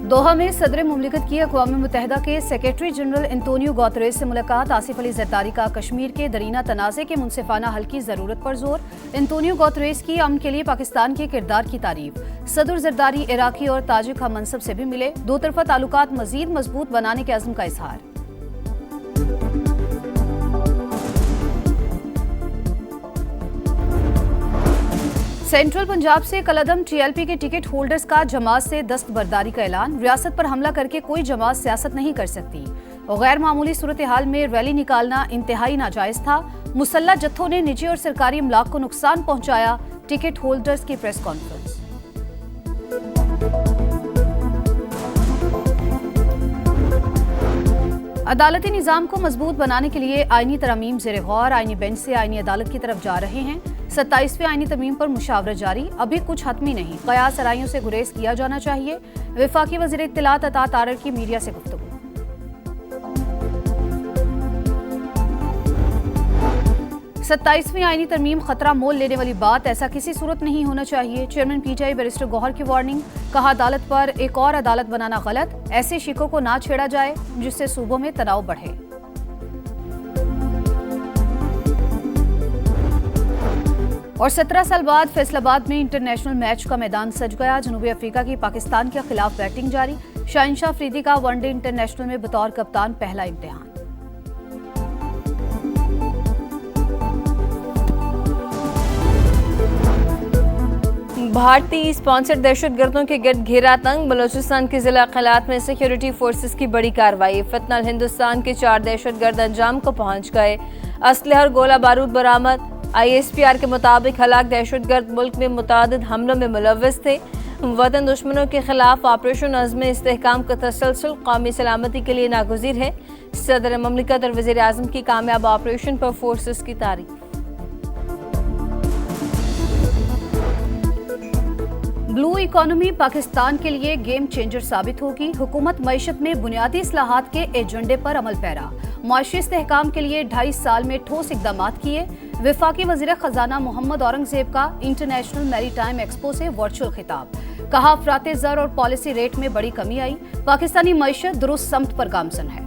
दोहा में सदर मुमलिकत की अक़वाम मुत्तहिदा के सेक्रेटरी जनरल एंटोनियो गुतेरेस से मुलाकात। आसिफ अली ज़रदारी का कश्मीर के दरीना तनाज़े के मुनसिफाना हल की ज़रूरत पर जोर। एंटोनियो गुतेरेस की अमन के लिए पाकिस्तान के किरदार की तारीफ। सदर ज़रदारी इराकी और ताजिक हम मनसब से भी मिले। दो तरफ़ा ताल्लुकात मज़ीद मजबूत बनाने के अज़्म का इज़हार। सेंट्रल पंजाब से कलअदम टीएलपी के टिकट होल्डर्स का जमात से दस्तबरदारी का ऐलान। रियासत पर हमला करके कोई जमात सियासत नहीं कर सकती। गैर मामूली सूरत हाल में रैली निकालना इंतहाई नाजायज था। मुसल्ला जत्थों ने निजी और सरकारी अमलाक को नुकसान पहुंचाया। टिकट होल्डर्स की प्रेस कॉन्फ्रेंस। अदालती निज़ाम को मजबूत बनाने के लिए आईनी तरमीम ज़ेर गौर। आईनी बेंच से आईनी अदालत की तरफ जा रहे हैं। 27वें आईनी तरमीम पर मुशावरा जारी। अभी कुछ हतमी नहीं। कयास रायों से गुरेज किया जाना चाहिए। वफाकी वज़ीर इत्तलात अता तारर की मीडिया से गुफ्तगू। सत्ताईसवीं आईनी तरमीम खतरा मोल लेने वाली बात, ऐसा किसी सूरत नहीं होना चाहिए। चेयरमैन पीटीआई बैरिस्टर गौहर की वार्निंग। कहा अदालत पर एक और अदालत बनाना गलत। ऐसे शिकों को ना छेड़ा जाए जिससे सूबों में तनाव बढ़े। और 17 साल बाद फैसलाबाद में इंटरनेशनल मैच का मैदान सज गया। जनूबी अफ्रीका की पाकिस्तान के खिलाफ बैटिंग जारी। शाहिनशाह अफरीदी का वनडे इंटरनेशनल में बतौर कप्तान पहला इम्तिहान। भारतीय स्पॉन्सर्ड दहशतगर्दों के गिरद घेरा तंग। बलोचिस्तान के जिला खलात में सिक्योरिटी फोर्सेस की बड़ी कार्रवाई। फितनल हिंदुस्तान के 4 दहशतगर्द अंजाम को पहुंच गए। असलहा और गोला बारूद बरामद। ISPR के मुताबिक हलाक दहशतगर्द मुल्क में मुतादिद हमलों में मुलव्वस थे। वतन दुश्मनों के खिलाफ ऑपरेशन अज़्म इस्तेहकाम का तसलसल कौमी सलामती के लिए नागुज़ीर है। सदर ममलिकत और वज़ीर आज़म की कामयाब ऑपरेशन पर फोर्सेस की तारीफ। ब्लू इकोनॉमी पाकिस्तान के लिए गेम चेंजर साबित होगी। हुकूमत मईशत में बुनियादी इस्लाहात के एजेंडे पर अमल पैरा। माशी इस्तेहकाम के लिए 2.5 साल में ठोस इकदाम किए। वफाकी वज़ीर खजाना मोहम्मद औरंगजेब का इंटरनेशनल मैरीटाइम एक्सपो से वर्चुअल खिताब। कहा अफराते ज़र और पॉलिसी रेट में बड़ी कमी आई। पाकिस्तानी मईशत दुरुस्त समत पर गामजन है।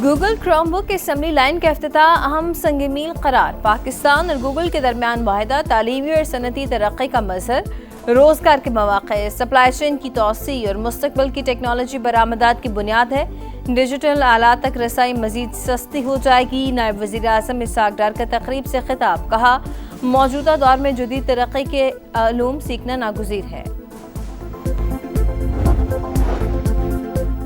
गूगल क्रोमबुक असेंबली लाइन का इफ्तिताह अहम संग मील करार। पाकिस्तान और गूगल के दरमियान वाहिदा तालीमी और सनती तरक्की का मज़हर। रोजगार के मौक़े, सप्लाई चेन की तोसी और मुस्तकबिल की टेक्नोलॉजी बरामदात की बुनियाद है। डिजिटल आलात तक रसाई मजीद सस्ती हो जाएगी। नायब वज़ीर आज़म इसहाक डार का तकरीब से खिताब। कहा मौजूदा दौर में जदीद तरक्की के अलूम सीखना नागुज़ीर है।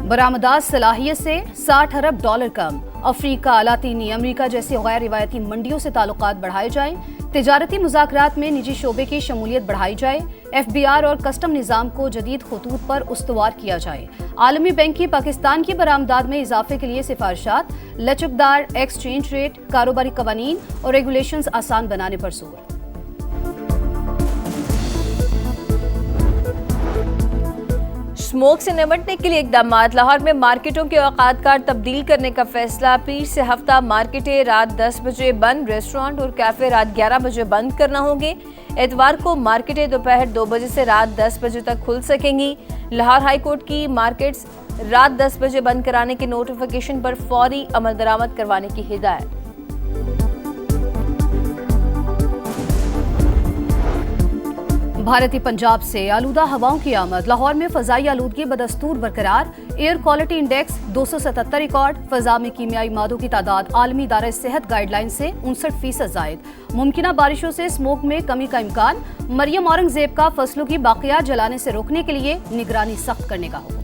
बरामदात सलाहियत से 60 अरब डॉलर कम। अफ्रीका, लातीनी अमरीका जैसी गैर रिवायती मंडियों से ताल्लुकात बढ़ाए जाएं। तिजारती मुज़ाकरात में निजी शोबे की शमूलियत बढ़ाई जाए। FBR और कस्टम निज़ाम को जदीद खतूत पर उस्तवार किया जाए। आलमी बैंक की पाकिस्तान की बरामदात में इजाफे के लिए सिफारिशात। लचकदार एक्सचेंज रेट, कारोबारी कवानीन और रेगुलेशंस आसान बनाने पर जोर। स्मोक से निपटने के लिए इकदाम। लाहौर में मार्केटों के औकात कार तब्दील करने का फैसला। पीर से हफ्ता मार्केटें रात 10 बजे बंद। रेस्टोरेंट और कैफे रात 11 बजे बंद करना होंगे। एतवार को मार्केटें दोपहर 2 बजे से रात 10 बजे तक खुल सकेंगी। लाहौर हाई कोर्ट की मार्केट्स रात 10 बजे बंद कराने के नोटिफिकेशन पर फौरी अमल दरामद करवाने की हिदायत। भारतीय पंजाब से आलूदा हवाओं की आमद। लाहौर में फजाई आलूदगी बदस्तूर बरकरार। Air quality index 277 record. फजा में कीमियाई मादों की तादाद आलमी इदारा सेहत गाइडलाइन से 59% जायद। मुमकिना बारिशों से स्मोक में कमी का इम्कान। मरियम औरंगजेब का फसलों की बाकियात जलाने से रोकने के लिए निगरानी सख्त करने का हुक्म।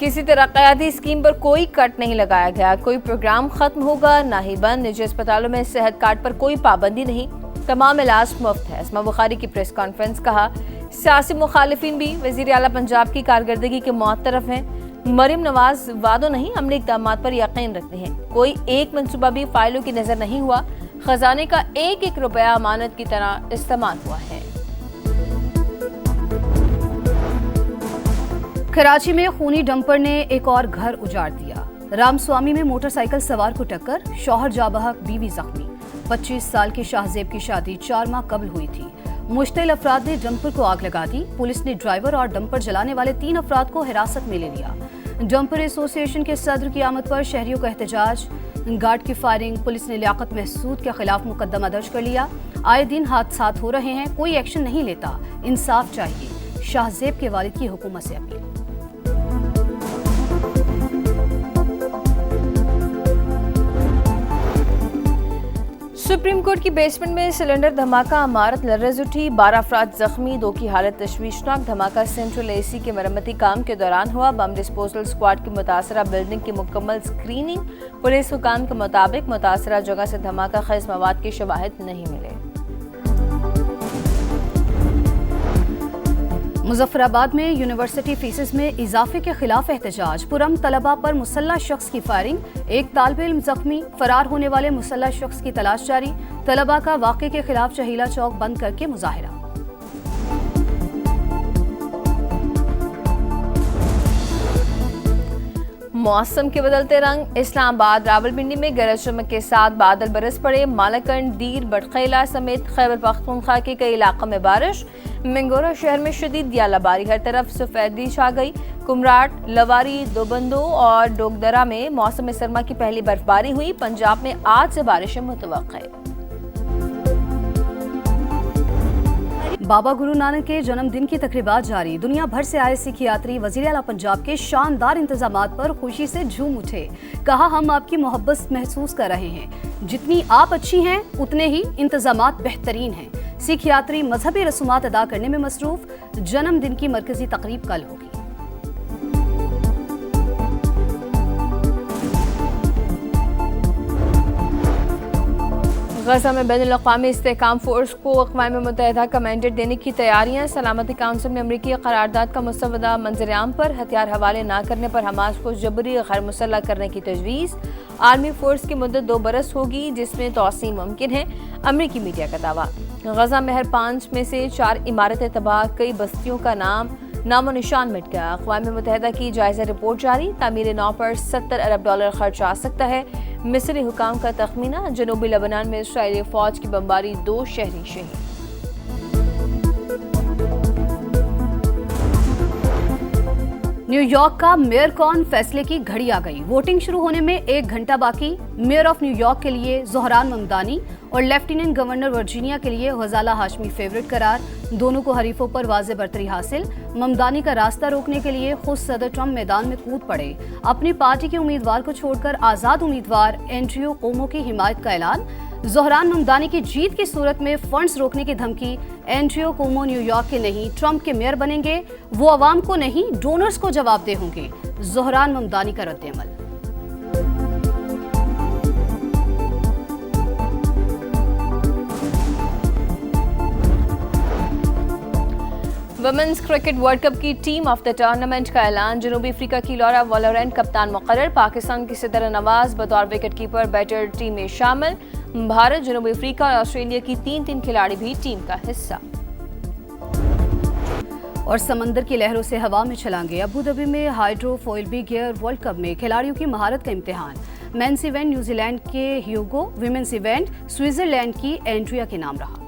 किसी तरक्याती स्कीम पर कोई कट नहीं लगाया गया। कोई प्रोग्राम खत्म होगा ना ही बंद। निजी अस्पतालों में सेहत कार्ड पर कोई पाबंदी नहीं। तमाम इलाज मुफ्त है। अस्मा बुखारी की प्रेस कॉन्फ्रेंस। कहा सियासी मुखालिफिन भी वज़ीर आला पंजाब की कारकर्दगी के मुअत्तरफ हैं। मरियम नवाज वादों नहीं अमली इक़दाम पर यकीन रखते हैं। कोई एक मनसूबा भी फाइलों की नजर नहीं हुआ। खजाने का एक एक रुपया अमानत की तरह इस्तेमाल हुआ है। कराची में खूनी डंपर ने एक और घर उजाड़ दिया। रामस्वामी में मोटरसाइकिल सवार को टक्कर, शौहर जाबहक, बीवी जख्मी। 25 साल के शाहजेब की शादी 4 माह कबल हुई थी। मुश्तिल अफराद ने डंपर को आग लगा दी। पुलिस ने ड्राइवर और डंपर जलाने वाले 3 अफराद को हिरासत में ले लिया। डंपर एसोसिएशन के सदर की आमद पर शहरियों का एहतजाज, गार्ड की फायरिंग। पुलिस ने लियाकत महसूद के खिलाफ मुकदमा दर्ज कर लिया। आए दिन हादसात हो रहे हैं, कोई एक्शन नहीं लेता, इंसाफ चाहिए। शाहजेब के वालिद की हुकूमत से अपील। सुप्रीम कोर्ट की बेसमेंट में सिलेंडर धमाका, इमारत लर्ज़ उठी, 12 अफराद जख्मी, 2 की हालत तशवीशनाक। धमाका सेंट्रल एसी के मरम्मती काम के दौरान हुआ। बम डिस्पोजल स्क्वाड की मुतासरा बिल्डिंग की मुकम्मल स्क्रीनिंग। पुलिस हुकाम के मुताबिक मुतासरा जगह से धमाका खेज मवाद के शवाहिद नहीं मिले। मुजफ्फराबाद में यूनिवर्सिटी फीसेस में इजाफे के खिलाफ एहतजाज, पुरम तलबा पर मुसल्लह शख्स की फायरिंग, एक तालिब इल्म जख्मी, फरार होने वाले मुसल्लह शख्स की तलाश जारी। तलबा का वाक़े के खिलाफ चहीला चौक बंद करके मुजाहिरा। मौसम के बदलते रंग, इस्लामाबाद, रावलपिंडी में गरज चमक के साथ बादल बरस पड़े। मालाकंड, दीर, बटखेला समेत खैबर पख्तूनख्वा के कई इलाकों में बारिश। मिंगोरा शहर में शदीद यालाबारी, हर तरफ सफेदी छा गई। कुमराट, लवारी, दोबंदो और डोगदरा में मौसम सरमा की पहली बर्फबारी हुई। पंजाब में आज से बारिशें मुतवक्किल। बाबा गुरु नानक के जन्मदिन की तकरीबात जारी। दुनिया भर से आए सिख यात्री वजीर आला पंजाब के शानदार इंतजामात पर खुशी से झूम उठे। कहा, हम आपकी मोहब्बत महसूस कर रहे हैं। जितनी आप अच्छी हैं उतने ही इंतजामात बेहतरीन हैं। सिख यात्री मजहबी रसूमात अदा करने में मसरूफ। जन्मदिन की मरकजी तकरीब कल होगी। गजा में बैनुल-अक़वामी इस्तेहकाम फोर्स को अक़वाम मुत्तहिदा का मैंडेट देने की तैयारियां। सलामती काउंसिल में अमरीकी करारदाद का मुसवदा मंजर-ए-आम पर। हथियार हवाले न करने पर हमास को जबरी गैर मुसल्लह करने की तजवीज़। आर्मी फोर्स की मुद्दत 2 बरस होगी, जिसमें तोसी मुमकिन है, अमरीकी मीडिया का दावा। गजा में हर 5 में से 4 इमारतें तबाह, कई बस्तियों का नामो निशान मिट गया। अक़वाम मुत्तहिदा की जायजा रिपोर्ट जारी। तामीर नौ पर $70 अरब खर्च आ सकता है। मिस्री हुकाम का तखमीना, जनूबी लेबनान में इसराइली फौज की बमबारी, 2 शहरी शहीद। न्यूयॉर्क का मेयर कौन, फैसले की घड़ी आ गई। वोटिंग शुरू होने में 1 घंटा बाकी। मेयर ऑफ न्यूयॉर्क के लिए ज़ोहरान ममदानी और लेफ्टिनेंट गवर्नर वर्जीनिया के लिए गजाला हाशमी फेवरेट करार। दोनों को हरीफों पर वाज़े बरतरी हासिल। ममदानी का रास्ता रोकने के लिए खुद सदर ट्रंप मैदान में कूद पड़े। अपनी पार्टी के उम्मीदवार को छोड़कर आज़ाद उम्मीदवार एंड्रयू कोमो की हिमायत का ऐलान। ज़ोहरान ममदानी की जीत की सूरत में फंड्स रोकने की धमकी। एंड्रयू कोमो न्यूयॉर्क के नहीं, ट्रंप के मेयर बनेंगे। वो अवाम को नहीं, डोनर्स को जवाबदेह होंगे। ज़ोहरान ममदानी का रद्द-ए-अमल। वुमेन्स क्रिकेट वर्ल्ड कप की टीम ऑफ द टूर्नामेंट का ऐलान। जनूबी अफ्रीका की लॉरा वॉलरेंट कप्तान मुकर्रर। पाकिस्तान की सिदर नवाज बतौर विकेट कीपर बैटर टीम में शामिल। भारत, जनूबी अफ्रीका और ऑस्ट्रेलिया की 3 खिलाड़ी भी टीम का हिस्सा। और समंदर की लहरों से हवा में छलांगे। अबू धाबी में हाइड्रोफोइल गियर वर्ल्ड कप में खिलाड़ियों की महारत का इम्तिहान। मेंस इवेंट न्यूजीलैंड के ह्यूगो, विमेंस इवेंट स्विट्जरलैंड की एंड्रिया के नाम रहा।